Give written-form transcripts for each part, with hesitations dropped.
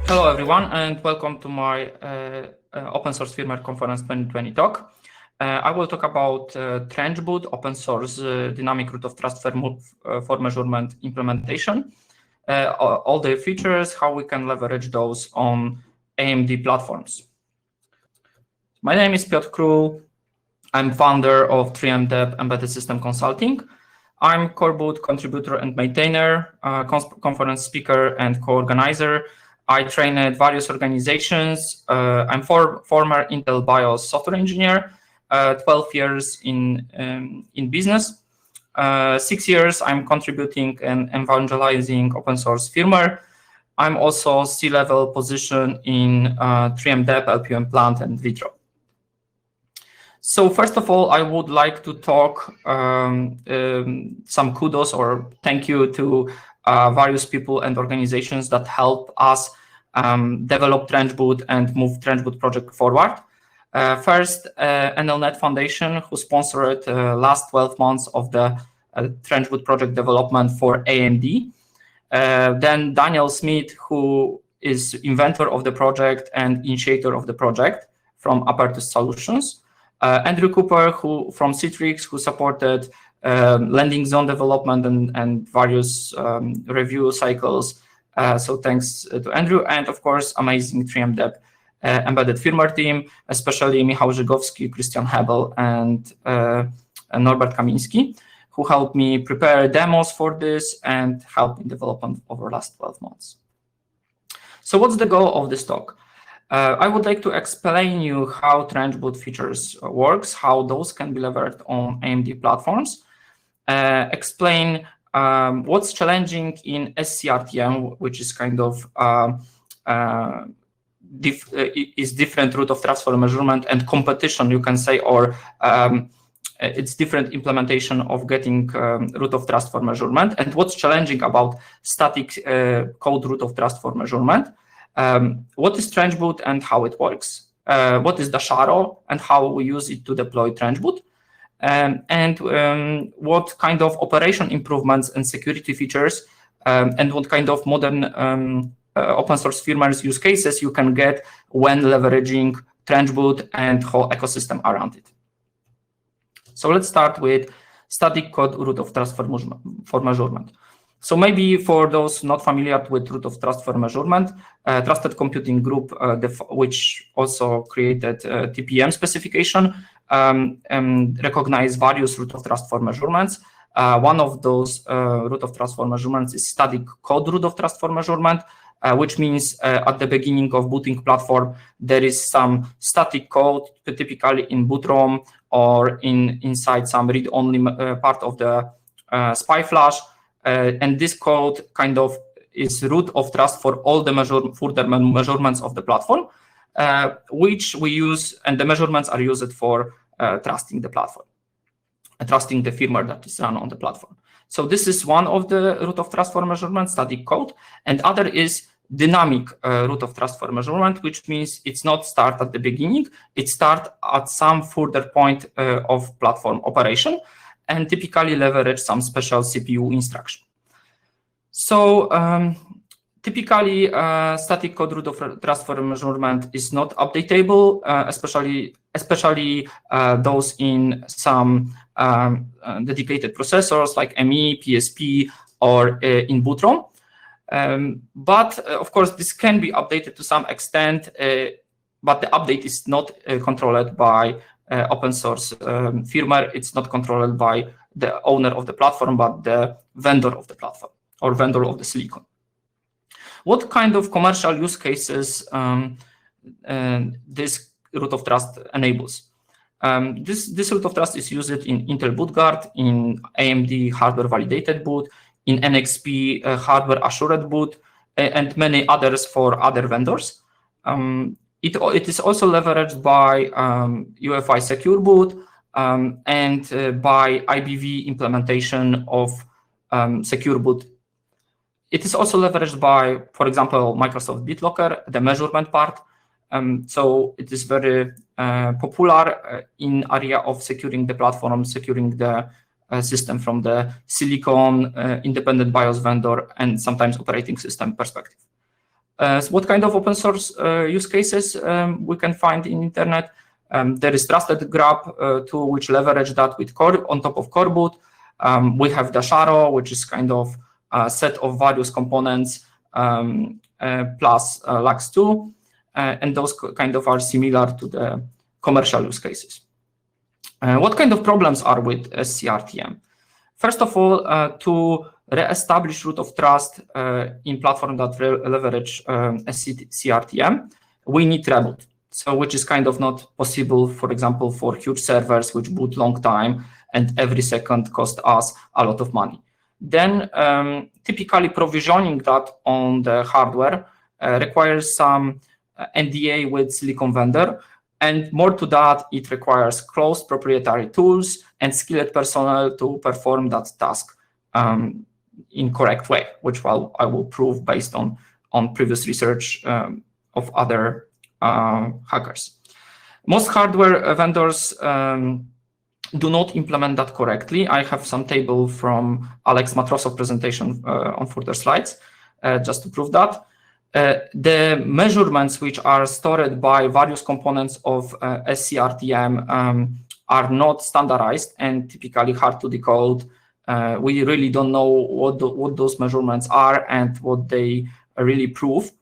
Hello, everyone, and welcome to my Open Source Firmware Conference 2020 talk. I will talk about TrenchBoot open source dynamic root of trust for measurement implementation, all the features, how we can leverage those on AMD platforms. My name is Piotr Król. I'm founder of 3M Embedded System Consulting. I'm core boot contributor and maintainer, conference speaker, and co-organizer. I train at various organizations. I'm former Intel BIOS software engineer, 12 years in business. 6 years I'm contributing and evangelizing open source firmware. I'm also C-level position in 3M LPM plant and Vitro. So first of all, I would like to talk some kudos or thank you to various people and organizations that help us develop TrenchBoot and move TrenchBoot project forward. First, NLNet Foundation, who sponsored last 12 months of the TrenchBoot project development for AMD. Then Daniel Smith, who is inventor of the project and initiator of the project from Apertus Solutions. Andrew Cooper, who from Citrix, who supported landing zone development and various review cycles. So thanks to Andrew, and of course, amazing 3M embedded firmware team, especially Michał Żygowski, Christian Hebel, and Norbert Kamiński, who helped me prepare demos for this and help in development over the last 12 months. So what's the goal of this talk? I would like to explain you how TrenchBoot features works, how those can be leveraged on AMD platforms, explain what's challenging in SCRTM, which is kind of different root of trust for measurement and competition, you can say, or it's different implementation of getting root of trust for measurement, and what's challenging about static code root of trust for measurement. What is TrenchBoot and how it works? What is the Sharo and how we use it to deploy TrenchBoot? And what kind of operation improvements and security features and what kind of modern open source firmware use cases you can get when leveraging TrenchBoot and whole ecosystem around it. So let's start with static code root of trust for measurement. So maybe for those not familiar with root of trust for measurement, Trusted Computing Group, which also created TPM specification, recognize various root of trust for measurements. One of those root of trust for measurements is static code root of trust for measurement, which means at the beginning of booting platform, there is some static code, typically in boot ROM or inside some read-only part of the SPI flash. And this code kind of is root of trust for all the further measurements of the platform, which we use, and the measurements are used for trusting the platform, trusting the firmware that is run on the platform. So this is one of the root of trust for measurement, static code, and other is dynamic root of trust for measurement, which means it's not start at the beginning, it start at some further point of platform operation, and typically leverage some special CPU instruction. So typically, static code root of trust for measurement is not updatable, especially those in some dedicated processors like ME, PSP, or in boot ROM. But of course, this can be updated to some extent, but the update is not controlled by open source firmware. It's not controlled by the owner of the platform, but the vendor of the platform or vendor of the silicon. What kind of commercial use cases this root of trust enables? This root of trust is used in Intel BootGuard, in AMD hardware validated boot, in NXP hardware assured boot, and many others for other vendors. It is also leveraged by UEFI secure boot and by IBV implementation of secure boot. It is also leveraged by, for example, Microsoft BitLocker, the measurement part. So it is very popular in area of securing the platform, securing the system from the silicon, independent BIOS vendor, and sometimes operating system perspective. So what kind of open source use cases we can find in internet? There is Trusted Grab tool which leverage that with core on top of coreboot. We have Dasharo, which is kind of a set of various components plus LAX2, and those kind of are similar to the commercial use cases. What kind of problems are with SCRTM? First of all, to re-establish root of trust in platform that leverage SCRTM, we need reboot. So which is kind of not possible, for example, for huge servers which boot long time and every second cost us a lot of money. Then typically provisioning that on the hardware requires some NDA with silicon vendor. And more to that, it requires closed proprietary tools and skilled personnel to perform that task in correct way, which I will prove based on previous research of other hackers. Most hardware vendors do not implement that correctly. I have some table from Alex Matrosov's presentation on further slides just to prove that. The measurements which are stored by various components of SCRTM are not standardized and typically hard to decode. We really don't know what those measurements are and what they really prove.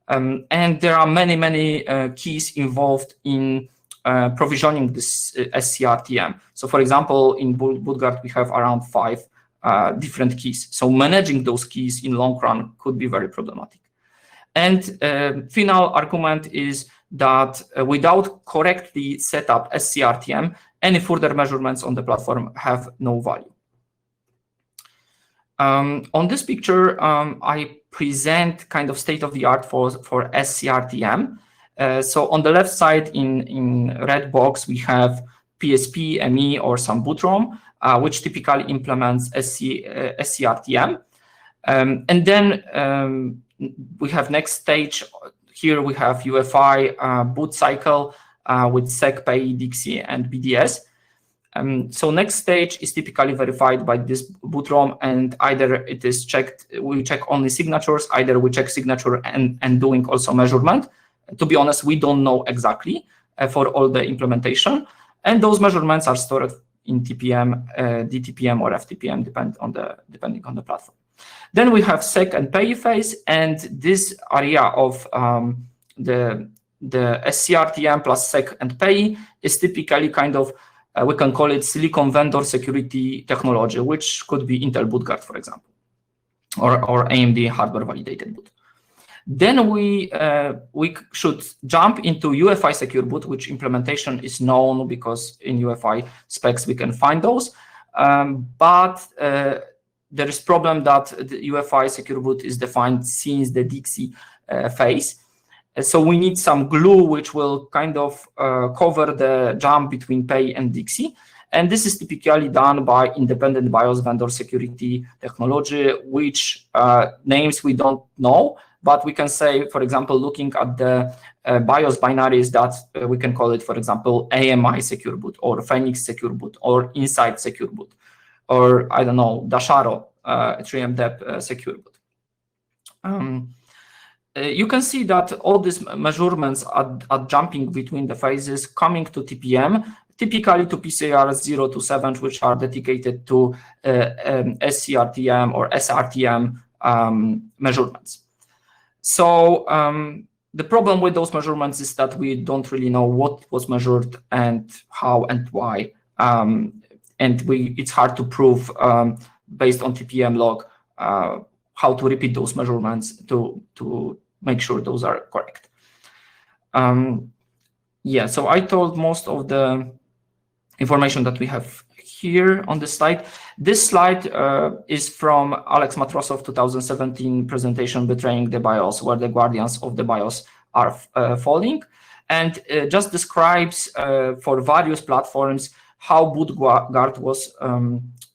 And there are many keys involved in provisioning this SCRTM. So for example, in BootGuard, we have around 5 different keys. So managing those keys in long run could be very problematic. And final argument is that without correctly set up SCRTM, any further measurements on the platform have no value. On this picture, I present kind of state-of-the-art for SCRTM. So on the left side in red box, we have PSP, ME, or some boot ROM, which typically implements SCRTM. And then we have next stage. Here we have UEFI boot cycle with SEC, PAI, Dixie, and BDS. So next stage is typically verified by this boot ROM, and either it is checked, we check only signatures, either we check signature and doing also measurement. To be honest, we don't know exactly for all the implementation, and those measurements are stored in TPM, DTPM, or FTPM, depending on the platform. Then we have SEC and PAI phase, and this area of the SCRTM plus SEC and PAI is typically kind of we can call it silicon vendor security technology, which could be Intel BootGuard, for example, or AMD hardware validated boot. Then we should jump into UEFI secure boot, which implementation is known because in UEFI specs we can find those. But there is problem that the UEFI secure boot is defined since the Dixie phase. So we need some glue which will kind of cover the jump between PAI and Dixie. And this is typically done by independent BIOS vendor security technology, which names we don't know, but we can say, for example, looking at the BIOS binaries that we can call it, for example, AMI secure boot, or Phoenix secure boot, or Insight secure boot, or I don't know, Dasharo 3MDEP secure boot. You can see that all these measurements are jumping between the phases, coming to TPM, typically to PCIR 0 to 7, which are dedicated to SCRTM or SRTM measurements. So the problem with those measurements is that we don't really know what was measured and how and why, and it's hard to prove based on TPM log how to repeat those measurements to make sure those are correct. Yeah, so I told most of the information that we have here on this slide. This slide is from Alex Matrosov 2017 presentation, Betraying the BIOS, where the guardians of the BIOS are falling, and just describes for various platforms how BootGuard was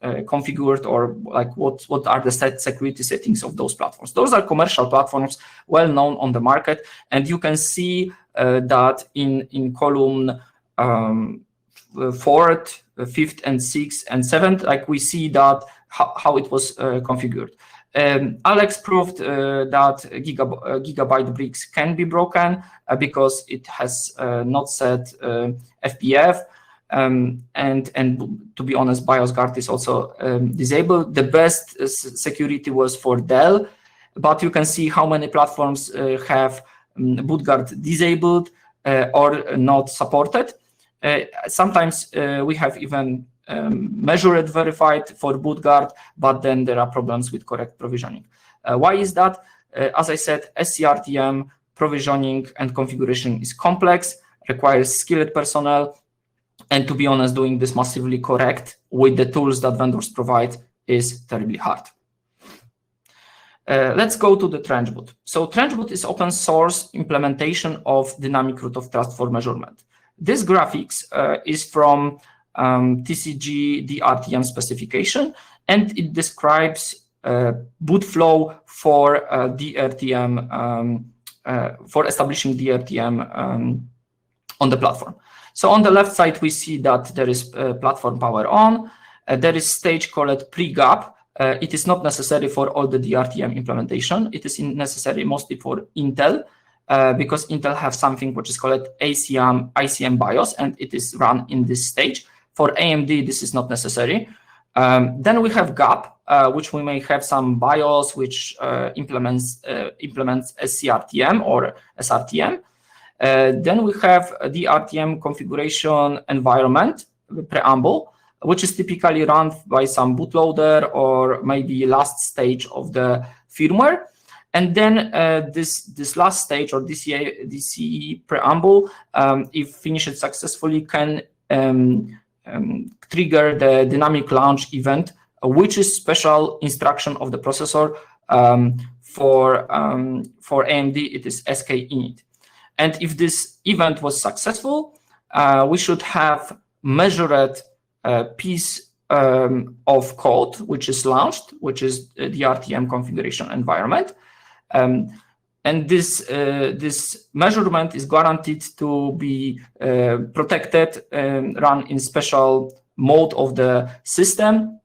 configured, or like what are the security settings of those platforms. Those are commercial platforms well known on the market, and you can see that in column 4th, 5th, and 6th, and 7th, like we see that how it was configured. Alex proved that gigabyte bricks can be broken because it has not set FPF, and to be honest, BIOS guard is also disabled. The best security was for Dell, but you can see how many platforms have boot guard disabled or not supported. Sometimes we have even measured verified for boot guard, but then there are problems with correct provisioning. Why is that? As I said, SCRTM provisioning and configuration is complex, requires skilled personnel, and to be honest, doing this massively correct with the tools that vendors provide is terribly hard. Let's go to the TrenchBoot. So TrenchBoot is open source implementation of dynamic root of trust for measurement. This graphics is from TCG DRTM specification, and it describes boot flow for DRTM, for establishing DRTM on the platform. So on the left side, we see that there is platform power on. There is stage called pre-gap. It is not necessary for all the DRTM implementation. It is necessary mostly for Intel, because Intel have something which is called ICM BIOS, and it is run in this stage. For AMD, this is not necessary. Then we have gap, which we may have some BIOS which implements SCRTM or SRTM. Then we have the DRTM configuration environment preamble, which is typically run by some bootloader or maybe last stage of the firmware. And then this last stage or DCE preamble, if finished successfully, can trigger the dynamic launch event, which is special instruction of the processor. For AMD, it is SKInit. And if this event was successful, we should have measured piece of code which is launched, which is the DRTM configuration environment. And this measurement is guaranteed to be protected and run in special mode of the system.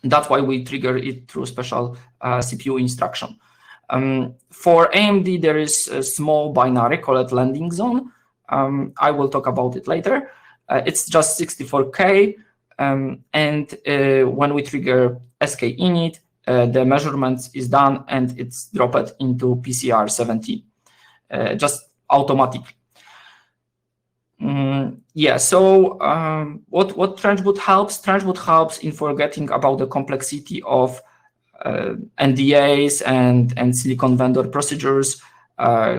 That's why we trigger it through special CPU instruction. For AMD, there is a small binary called landing zone. I will talk about it later. It's just 64K, and when we trigger SKInit, the measurement is done and it's dropped into PCR 17, just automatically. Yeah, so what TrenchBoot helps? TrenchBoot helps in forgetting about the complexity of NDAs and silicon vendor procedures,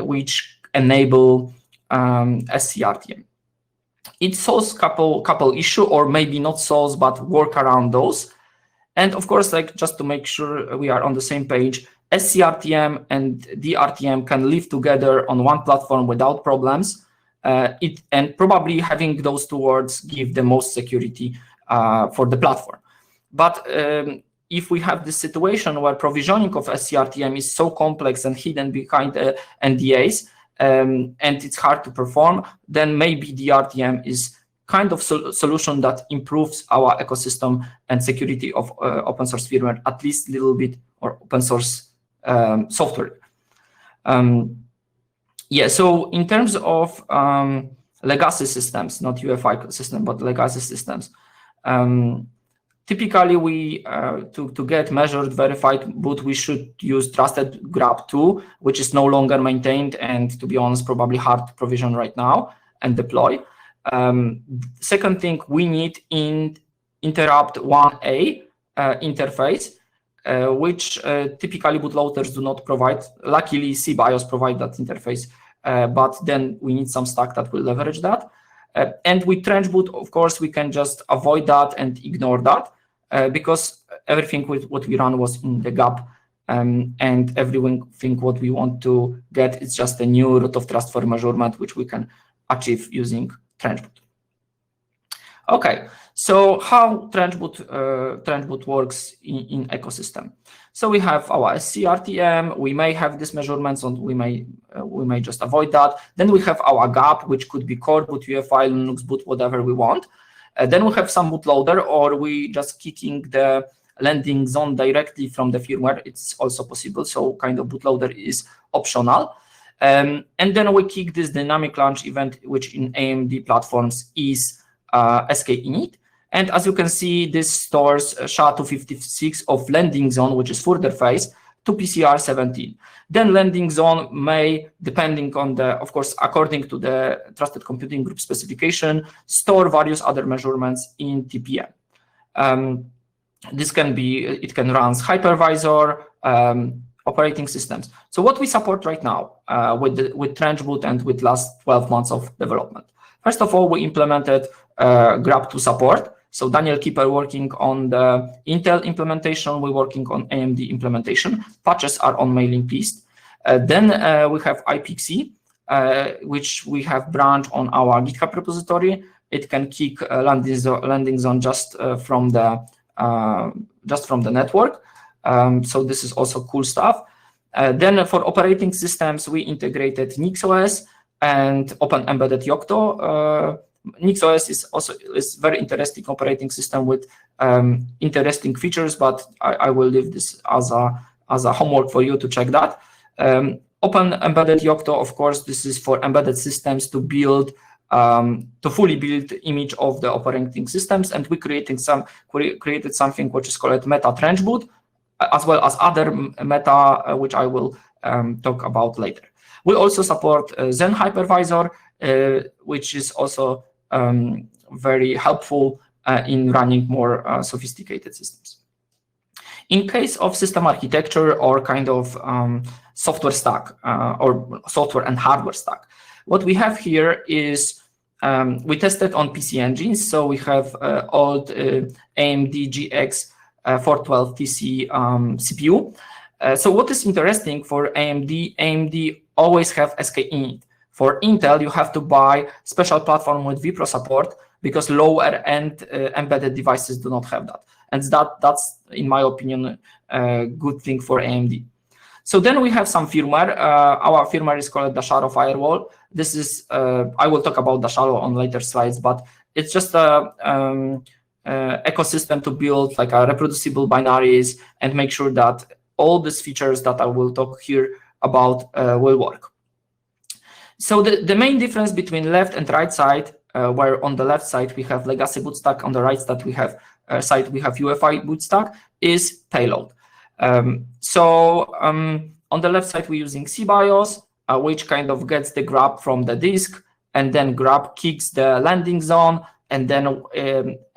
which enable SCRTM. It solves couple issue, or maybe not solves, but work around those. And of course, like just to make sure we are on the same page, SCRTM and DRTM can live together on one platform without problems. And probably having those two words give the most security for the platform. But if we have this situation where provisioning of SCRTM is so complex and hidden behind NDAs, and it's hard to perform, then maybe DRTM is kind of solution that improves our ecosystem and security of open source firmware, at least a little bit, or open source software. Yeah, so in terms of legacy systems, not UEFI system, but legacy systems, typically we, to get measured, verified boot, we should use trusted grab 2, which is no longer maintained and, to be honest, probably hard to provision right now and deploy. Second thing, we need interrupt 1A interface, which typically bootloaders do not provide. Luckily, CBIOS provide that interface, but then we need some stack that will leverage that. And with TrenchBoot, of course, we can just avoid that and ignore that, because everything with what we run was in the gap, and everything what we want to get is just a new root of trust for measurement, which we can achieve using TrenchBoot. Okay, so how TrenchBoot works in ecosystem. So we have our SCRTM, we may have these measurements, and we may just avoid that. Then we have our gap, which could be core boot, UEFI, Linux boot, whatever we want. Then we have some bootloader, or we just kicking the landing zone directly from the firmware, it's also possible. So kind of bootloader is optional. And then we kick this dynamic launch event, which in AMD platforms is SK-init. And as you can see, this stores SHA-256 of landing zone, which is further phase, to PCR17. Then landing zone may, depending on the, of course, according to the Trusted Computing Group specification, store various other measurements in TPM. This can be, it can run hypervisor, operating systems. So what we support right now with TrenchBoot and with last 12 months of development. First of all, we implemented grab2 support. So Daniel Kieper working on the Intel implementation, we're working on AMD implementation. Patches are on mailing list. Then we have IPXE, which we have branch on our GitHub repository. It can kick landing zone just from the network. So this is also cool stuff. Then for operating systems, we integrated NixOS and Open Embedded Yocto. NixOS is very interesting operating system with interesting features, but I will leave this as a homework for you to check that. Open Embedded Yocto, of course, this is for embedded systems to build, to fully build image of the operating systems, and we created something which is called Meta TrenchBoot, as well as other meta, which I will talk about later. We also support Zen Hypervisor, which is also very helpful in running more sophisticated systems. In case of system architecture or kind of software stack or software and hardware stack, what we have here is we tested on PC engines. So we have old AMD GX 412TC CPU. So what is interesting for AMD always have SK-init. For Intel, you have to buy special platform with vPro support because lower end embedded devices do not have that. And that's, in my opinion, a good thing for AMD. So then we have some firmware. Our firmware is called Dasharo Firewall. This is, I will talk about Dasharo on later slides, but it's just a ecosystem to build like a reproducible binaries and make sure that all these features that I will talk here about will work. So the main difference between left and right side, where on the left side we have legacy boot stack, on the right side we have UEFI boot stack, is payload. So on the left side we're using CBIOS, which kind of gets the grab from the disk, and then grab kicks the landing zone, and then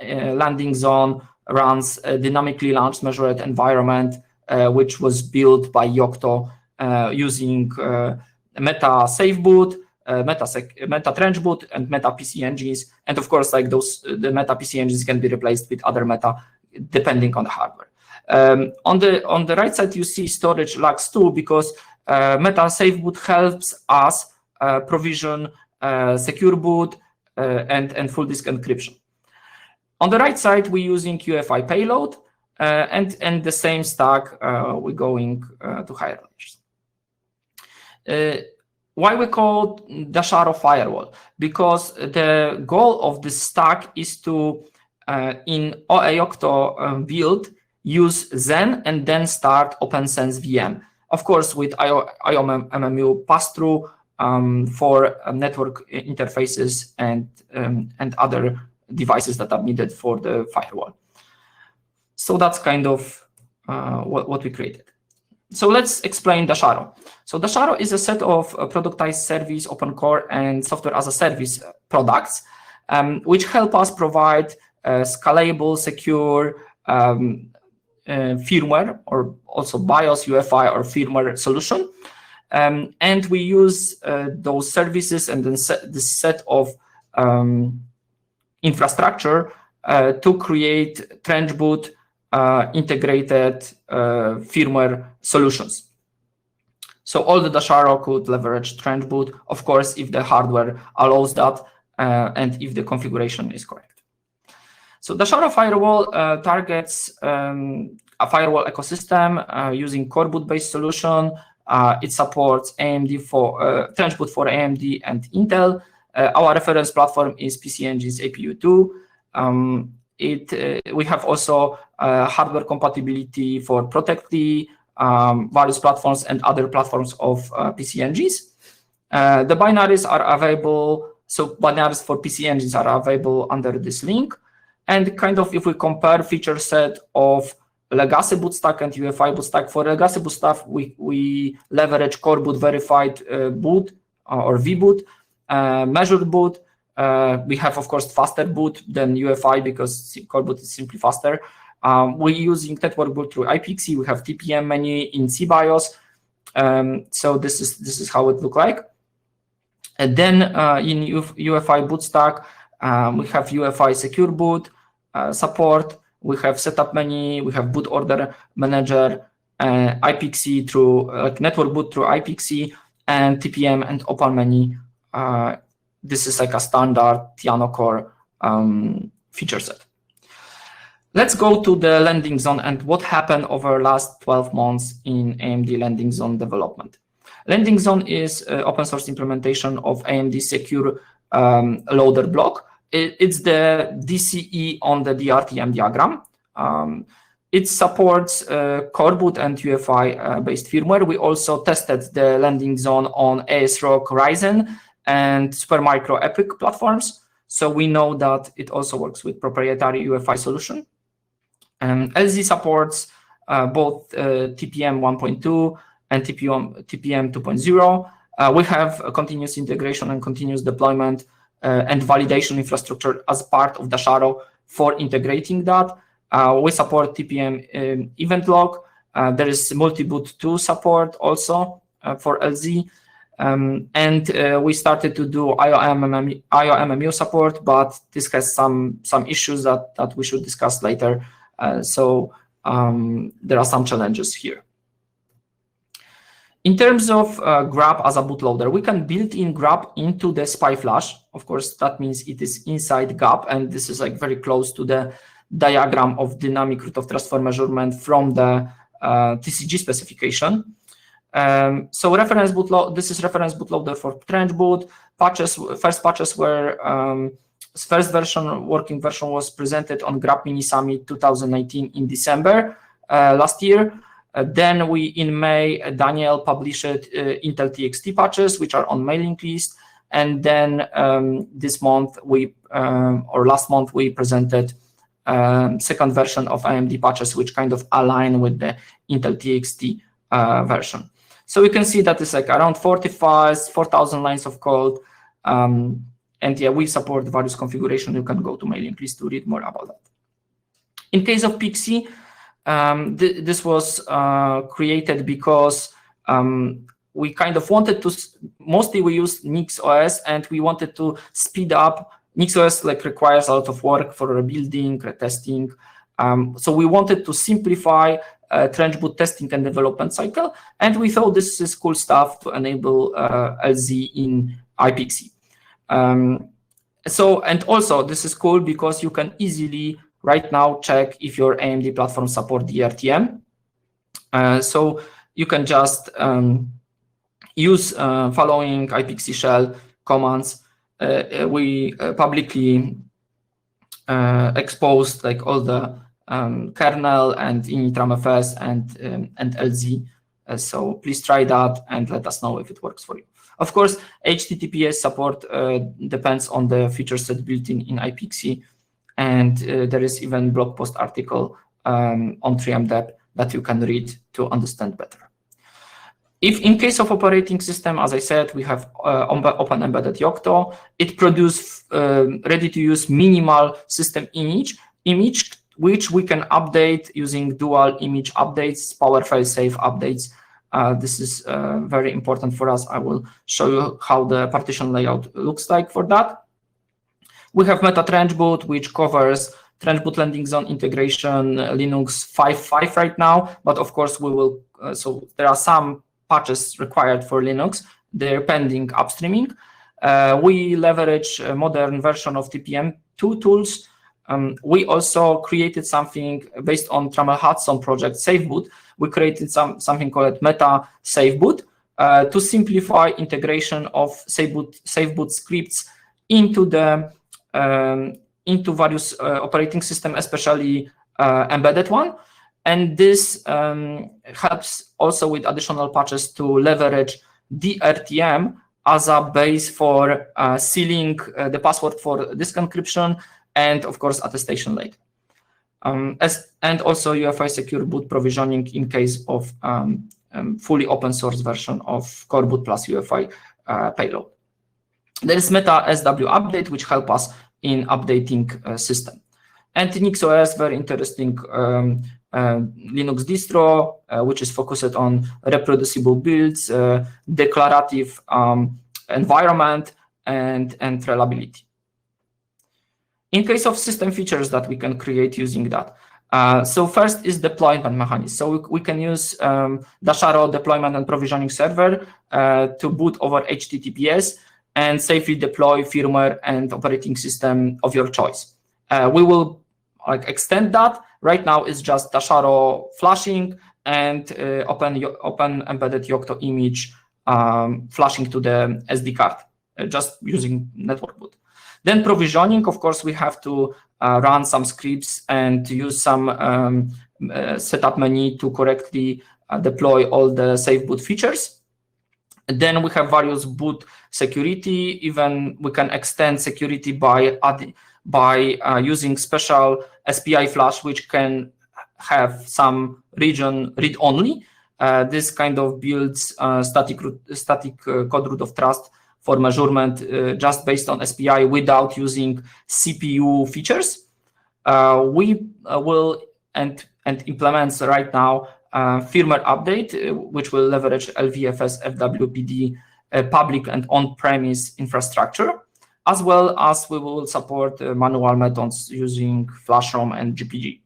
landing zone runs a dynamically launched measured environment, which was built by Yocto using Meta SafeBoot, Meta TrenchBoot, and Meta PC engines. And of course, like those, the Meta PC engines can be replaced with other Meta depending on the hardware. On the right side, you see storage lags too, because Meta SafeBoot helps us provision secure boot and full disk encryption. On the right side, we're using UEFI payload, and the same stack, we're going to higher layers. Why we call Dasharo Firewall? Because the goal of this stack is to, in OA-Yocto build, use Zen and then start OpenSense VM. Of course, with IOMMU pass-through for network interfaces and other devices that are needed for the firewall. So that's kind of what we created. So let's explain Dasharo. So Dasharo is a set of productized service, open core, and software as a service products, which help us provide scalable, secure firmware, or also BIOS, UEFI, or firmware solution. And we use those services and then this set of infrastructure to create TrenchBoot integrated firmware solutions. So all the Dasharo could leverage TrenchBoot, of course, if the hardware allows that and if the configuration is correct. So Dasharo Firewall targets a firewall ecosystem using core boot-based solution. It supports AMD for TrenchBoot for AMD and Intel. Our reference platform is PC Engine's APU2. we have also hardware compatibility for protect various platforms and other platforms of PC engines. The binaries are available, so binaries for PC engines are available under this link. And kind of if we compare feature set of legacy boot stack and UEFI boot stack, for legacy boot stack, we leverage core boot verified boot or vboot, measured boot. We have, of course, faster boot than UEFI because core boot is simply faster. We're using network boot through iPXE. We have TPM menu in CBIOS. So this is how it looks like. And then in UEFI boot stack, we have UEFI secure boot support. We have setup menu. We have boot order manager, iPXE through network boot through iPXE, and TPM and Opal menu. This is like a standard Tiano Core feature set. Let's go to the landing zone and what happened over the last 12 months in AMD landing zone development. Landing zone is open source implementation of AMD secure loader block. It's the DCE on the DRTM diagram. It supports core boot and UEFI based firmware. We also tested the landing zone on ASRock Ryzen and Supermicro EPYC platforms. So we know that it also works with proprietary UEFI solution. LZ supports both TPM 1.2 and TPM 2.0. We have a continuous integration and continuous deployment and validation infrastructure as part of the Sharo for integrating that. We support TPM event log. There is multi-boot 2 support also for LZ. And we started to do IOMMU support, but this has some issues that we should discuss later. So there are some challenges here. In terms of grab as a bootloader, we can build in grab into the SPI flash. Of course, that means it is inside GAP, and this is like very close to the diagram of dynamic root of transfer measurement from the TCG specification. So reference bootloader. This is reference bootloader for TrenchBoot. First patches were first version, working version was presented on Grab Mini Summit 2019 in December last year. Then in May, Daniel published Intel TXT patches, which are on mailing list. And then this month, last month, we presented second version of AMD patches, which kind of align with the Intel TXT version. So you can see that it's like around 4,000 lines of code. And yeah, we support various configurations. You can go to mailing list to read more about that. In case of PXE, this was created because we kind of wanted to, mostly we use NixOS, and we wanted to speed up. NixOS requires a lot of work for rebuilding, retesting. So we wanted to simplify TrenchBoot testing and development cycle, and we thought this is cool stuff to enable LZ in iPXE. And also this is cool because you can easily right now check if your AMD platform support DRTM. So you can just use following iPXE shell commands. We publicly exposed all the kernel and initramfs and LZ. So please try that and let us know if it works for you. Of course, HTTPS support depends on the feature set built in iPXE, and there is even blog post article on 3MDEP that you can read to understand better. If in case of operating system, as I said, we have Open Embedded Yocto. It produces ready-to-use minimal system image, which we can update using dual image updates, power fail-safe updates. This is very important for us. I will show you how the partition layout looks like for that. We have Meta TrenchBoot, which covers TrenchBoot landing zone integration, Linux 5.5 right now, but of course we will, so there are some patches required for Linux. They're pending upstreaming. We leverage a modern version of TPM2 tools. We also created something based on Trammell Hudson project SafeBoot. We created something called Meta SafeBoot to simplify integration of SafeBoot scripts into the into various operating systems, especially embedded one. And this helps also with additional patches to leverage DRTM as a base for sealing the password for disk encryption and, of course, attestation later. And also UEFI secure boot provisioning in case of fully open source version of Core Boot plus UEFI payload. There is Meta SW update, which help us in updating system. And NixOS, very interesting Linux distro, which is focused on reproducible builds, declarative environment, and reliability. In case of system features that we can create using that. So first is deployment mechanism. So we can use Dasharo deployment and provisioning server to boot over HTTPS and safely deploy firmware and operating system of your choice. We will extend that. Right now it's just Dasharo flashing and open embedded Yocto image flashing to the SD card, just using network boot. Then provisioning, of course, we have to run some scripts and use some setup menu to correctly deploy all the safe boot features. Then we have various boot security. Even we can extend security by using special SPI flash, which can have some region read-only. This kind of builds static code root of trust for measurement just based on SPI without using CPU features. We will and implements right now firmware update, which will leverage LVFS FWPD public and on-premise infrastructure, as well as we will support manual methods using flash ROM and GPG.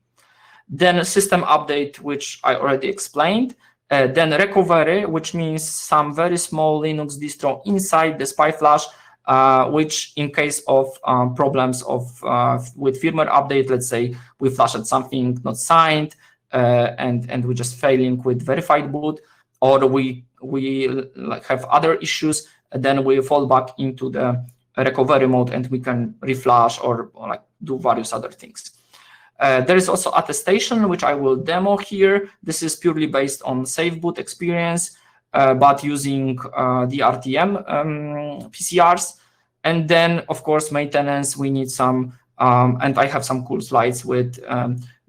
Then system update, which I already explained. Then recovery, which means some very small Linux distro inside the SPI flash, which in case of problems with firmware update, let's say we flashed something not signed and we're just failing with verified boot, or we have other issues, then we fall back into the recovery mode and we can reflash or do various other things. There is also attestation, which I will demo here. This is purely based on safe boot experience, but using DRTM PCRs. And then, of course, maintenance, we need some, and I have some cool slides with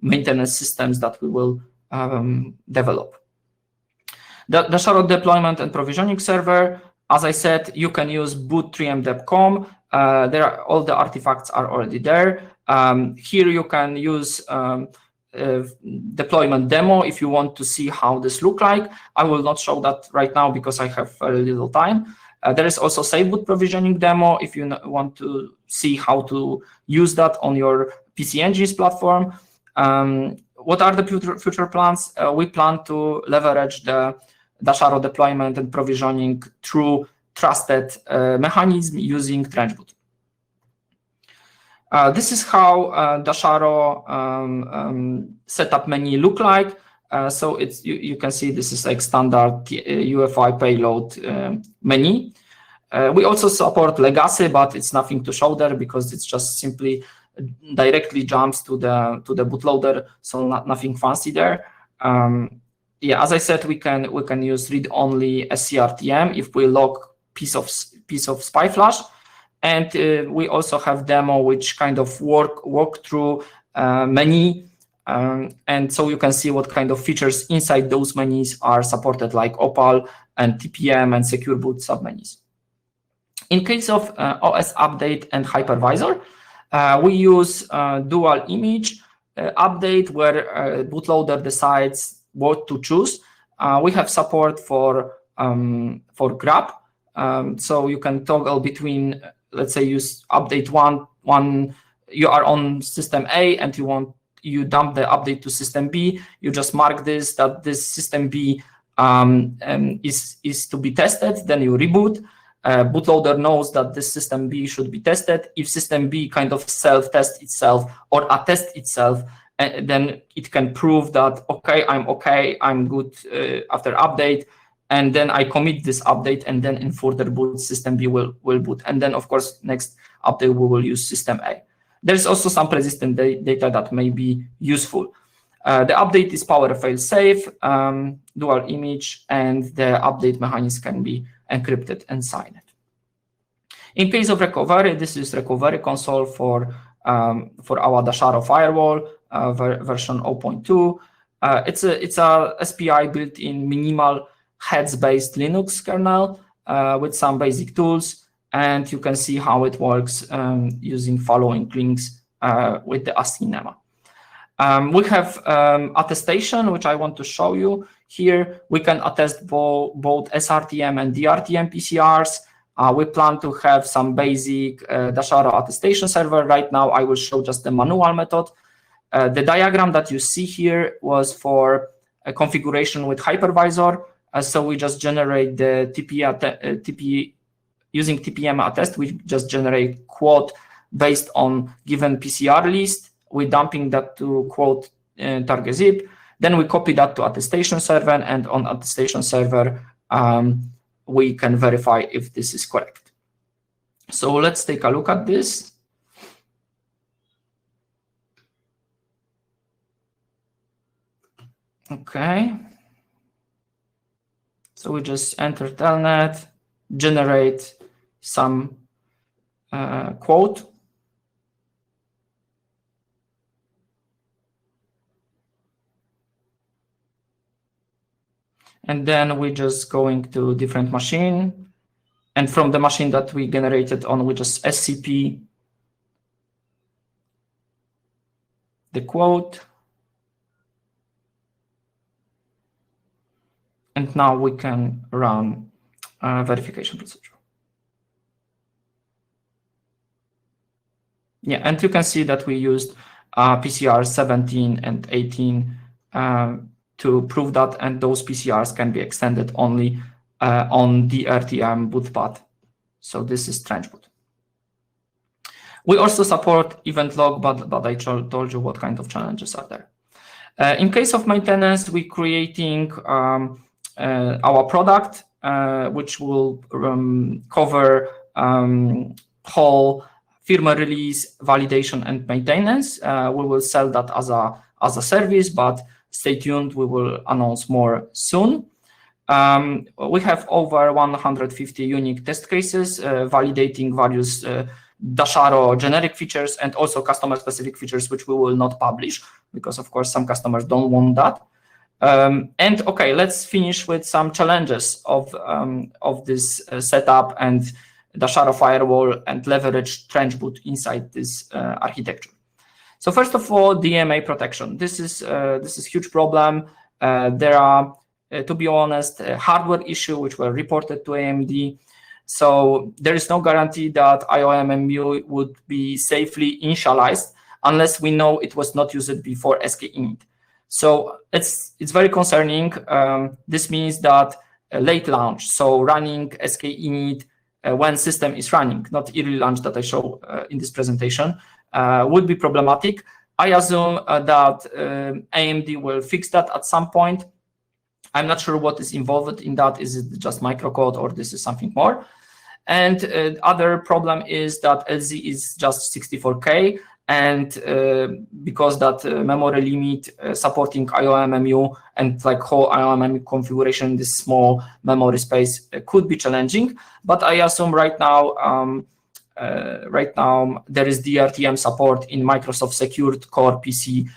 maintenance systems that we will develop. The Dasharo deployment and provisioning server, as I said, you can use boot3m.com. All the artifacts are already there. Here you can use deployment demo if you want to see how this look like. I will not show that right now because I have very little time. There is also safe boot provisioning demo if you want to see how to use that on your PC Engines platform. What are the future plans? We plan to leverage the Dasharo deployment and provisioning through trusted mechanism using TrenchBoot. This is how Dasharo setup menu look like. So it's you can see this is like standard UEFI payload menu. We also support legacy, but it's nothing to show there because it's just simply directly jumps to the bootloader, so nothing fancy there. Yeah, as I said, we can use read-only SCRTM if we lock piece of SPI flash. And we also have demo which kind of walk through menu, and so you can see what kind of features inside those menus are supported, like Opal and TPM and secure boot submenus. In case of OS update and hypervisor, we use dual image update where bootloader decides what to choose. We have support for grab, so you can toggle between. Let's say use update one. You are on system A and you dump the update to system B. You just mark this that this system B is to be tested. Then you reboot. Bootloader knows that this system B should be tested. If system B kind of self-test itself or attest itself, then it can prove that I'm good after update. And then I commit this update, and then in further boot, system B will boot. And then, of course, next update, we will use system A. There's also some persistent data that may be useful. The update is power fail-safe, dual image, and the update mechanism can be encrypted and signed. In case of recovery, this is recovery console for our Dasharo firewall version 0.2. It's a SPI built-in minimal heads-based Linux kernel with some basic tools, and you can see how it works using following links with the ASCII-NEMA. We have attestation, which I want to show you here. We can attest both SRTM and DRTM PCRs. We plan to have some basic Dasharo attestation server. Right now, I will show just the manual method. The diagram that you see here was for a configuration with hypervisor. So we just generate the using TPM attest. We just generate quote based on given PCR list. We're dumping that to quote target zip. Then we copy that to attestation server, and on attestation server, we can verify if this is correct. So let's take a look at this. Okay. So we just enter telnet, generate some quote. And then we just going to different machine. And from the machine that we generated on, we just SCP the quote. And now we can run verification procedure. Yeah, and you can see that we used PCR 17 and 18 to prove that, and those PCRs can be extended only on DRTM boot path. So this is TrenchBoot. We also support event log, but I told you what kind of challenges are there. In case of maintenance, we're creating our product, which will cover whole firmware release, validation, and maintenance. We will sell that as a service, but stay tuned, we will announce more soon. We have over 150 unique test cases validating various Dasharo generic features and also customer-specific features, which we will not publish because, of course, some customers don't want that. And okay, let's finish with some challenges of this setup and Dasharo firewall and leverage TrenchBoot inside this architecture. So first of all, DMA protection. This is huge problem. There are, to be honest, a hardware issue which were reported to AMD. So there is no guarantee that IOMMU would be safely initialized unless we know it was not used before SKInit. So it's very concerning. This means that late launch, so running SKInit when system is running, not early launch that I show in this presentation, would be problematic. I assume that AMD will fix that at some point. I'm not sure what is involved in that. Is it just microcode or this is something more? And other problem is that LZ is just 64K, and because that memory limit supporting IOMMU and like whole IOMMU configuration in this small memory space could be challenging. But I assume right now there is DRTM support in Microsoft secured core PC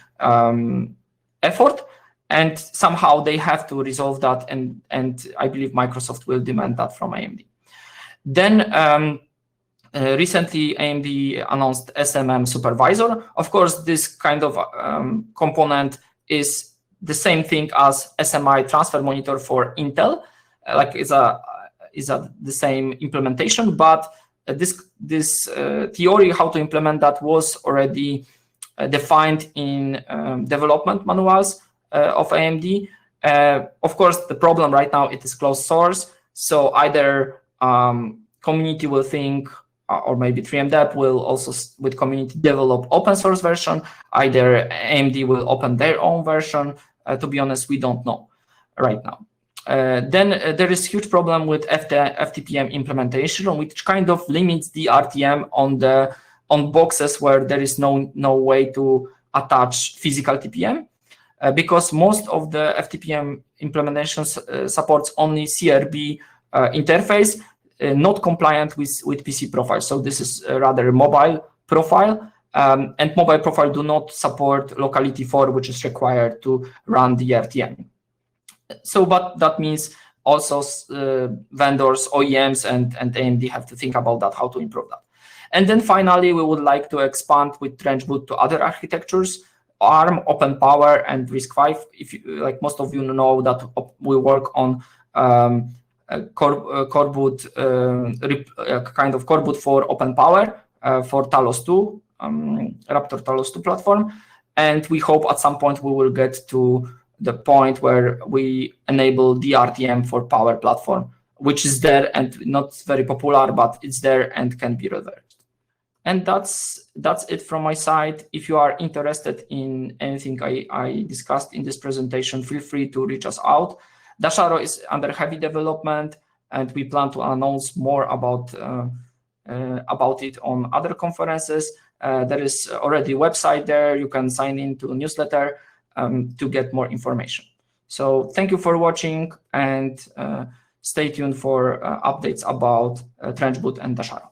effort, and somehow they have to resolve that, and I believe Microsoft will demand that from AMD. Then recently AMD announced SMM supervisor. Of course, this kind of component is the same thing as SMI transfer monitor for Intel, like is the same implementation, but this theory how to implement that was already defined in development manuals of AMD. Of course, the problem right now, it is closed source, so either community will think, or maybe 3MDEP will also with community develop open source version, either AMD will open their own version. To be honest, we don't know right now. Then there is huge problem with FTPM implementation, which kind of limits the RTM on the on boxes where there is no way to attach physical TPM, because most of the FTPM implementations supports only CRB interface, not compliant with PC profile. So this is rather mobile profile, and mobile profile do not support locality 4, which is required to run the DRTM. So, but that means also vendors, OEMs, and AMD have to think about that, how to improve that. And then finally, we would like to expand with TrenchBoot to other architectures, ARM, OpenPower, and RISC-V. If you, like most of you know that we work on core boot, kind of core boot for OpenPower for Talos 2, Raptor Talos 2 platform. And we hope at some point we will get to the point where we enable DRTM for Power platform, which is there and not very popular, but it's there and can be reversed. And that's it from my side. If you are interested in anything I discussed in this presentation, feel free to reach us out. Dasharo is under heavy development, and we plan to announce more about it on other conferences. There is already a website there. You can sign into a newsletter to get more information. So thank you for watching, and stay tuned for updates about TrenchBoot and Dasharo.